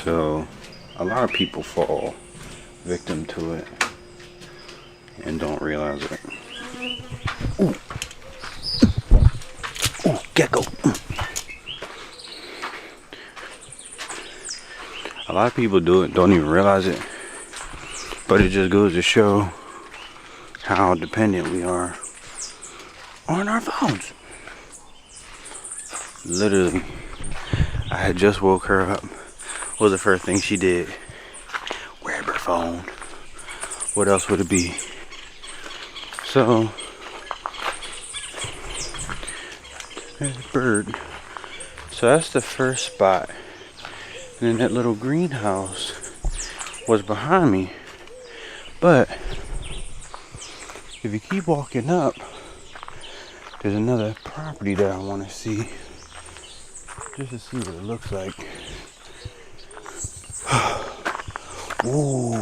So a lot of people fall victim to it and don't realize it. Ooh. Ooh, gecko. A lot of people do it, don't even realize it. But it just goes to show how dependent we are on our phones. Literally, I had just woke her up. What was the first thing she did? Grab her phone. What else would it be? So, there's a bird. So that's the first spot. And then that little greenhouse was behind me. But if you keep walking up, there's another property that I want to see. Just to see what it looks like. Ooh.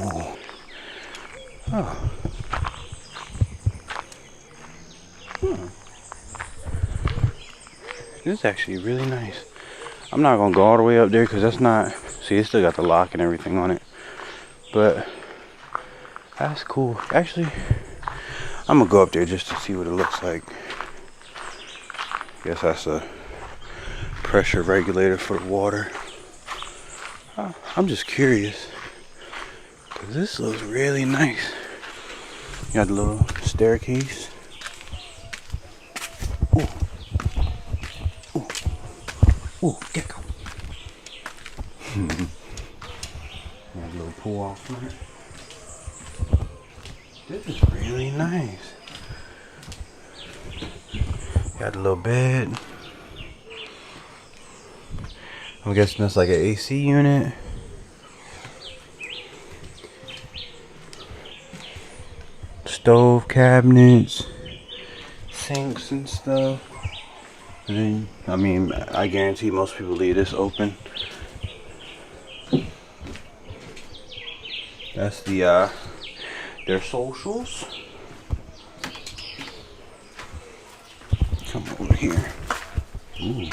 Oh. This is actually really nice. I'm not gonna go all the way up there because that's not. See, it still got the lock and everything on it. But that's cool. Actually, I'm gonna go up there just to see what it looks like. Guess that's a pressure regulator for the water. I'm just curious because this looks really nice. You got the little staircase. Ooh. Ooh. Ooh, gecko. Got a little pool off front. This is really nice. Got a little bed. I'm guessing that's like an AC unit. Stove cabinets, sinks and stuff. And then, I mean, I guarantee most people leave this open. That's the their socials. Come over here. Ooh.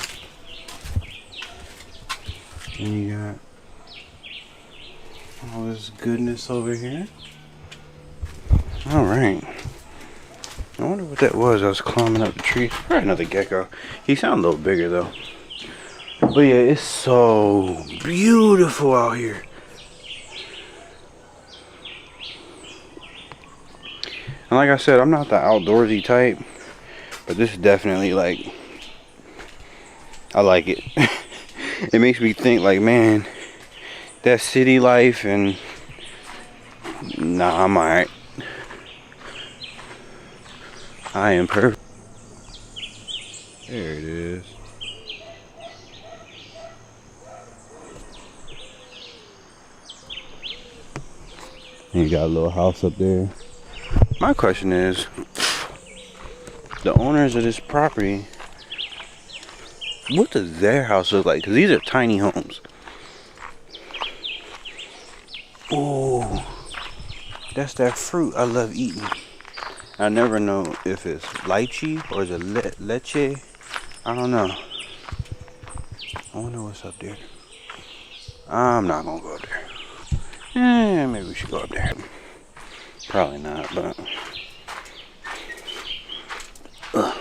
And you got all this goodness over here. Alright. I wonder what that was. I was climbing up the tree. Probably another gecko. He sounded a little bigger though. But yeah, it's so beautiful out here. And like I said, I'm not the outdoorsy type. But this is definitely like, I like it. It makes me think like, man, that city life and nah, I'm alright. I am perfect. There it is. And you got a little house up there. My question is, the owners of this property, what does their house look like? Because these are tiny homes. Ooh, that's that fruit I love eating. I never know if it's lychee or is it leche. I don't know. I wonder what's up there. I'm not gonna go up there. Maybe we should go up there. Probably not, but ugh.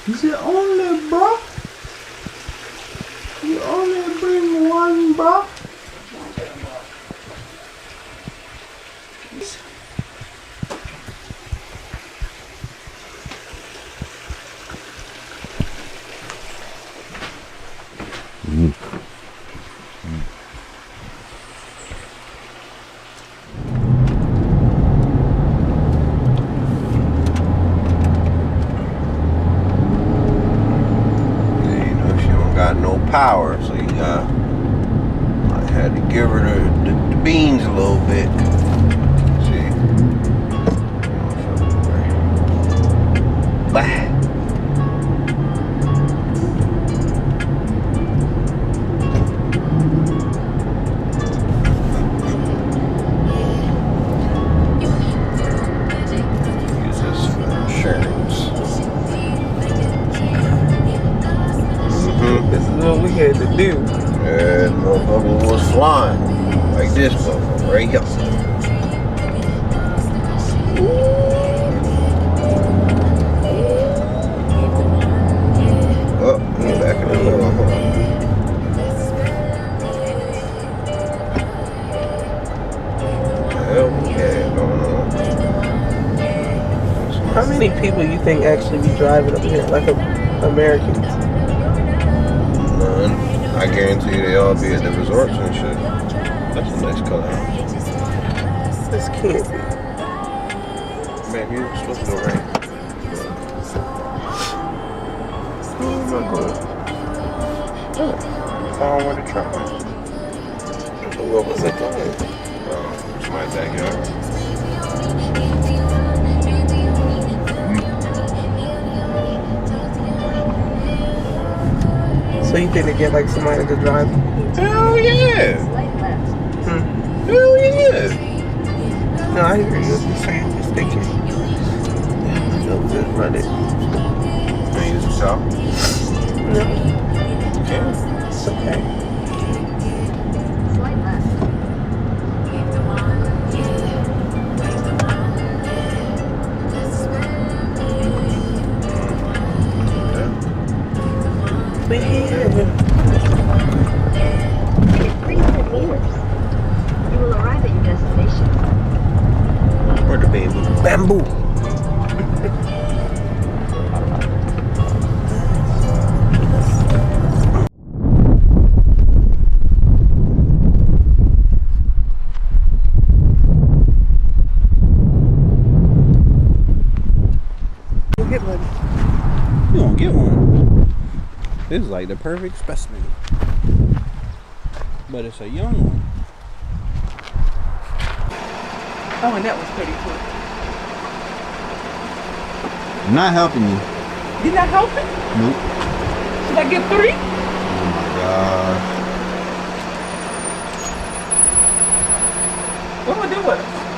Is it only, bro? You only bring one, bro? Power, so you got. I had to give her the beans a little bit. See, bah. Use this for insurance. This is what we had to do. And motherfucker was flying. Like this motherfucker right here. Oh, he's back in the middle. Hell yeah, going on. How many people you think actually be driving up here? Like Americans? None. I guarantee you they all be at the resorts and shit. That's a nice color. This can't be. Man, you were supposed to go right. Where am I going? Oh, follow where the truck went. What was it going? It's my backyard. So you think they get like somebody to drive? Hell yeah! Hell yeah! No, I hear you. Just saying, just thinking. Damn, I know good run it. Can you use the south? No, You can. it's okay. Where the bamboo? Bamboo. We'll get one. You gonna get one. This is like the perfect specimen. But it's a young one. Oh, and that was pretty cool. I'm not helping you. You're not helping? Nope. Should I get 3? Oh my gosh. What am I do with it?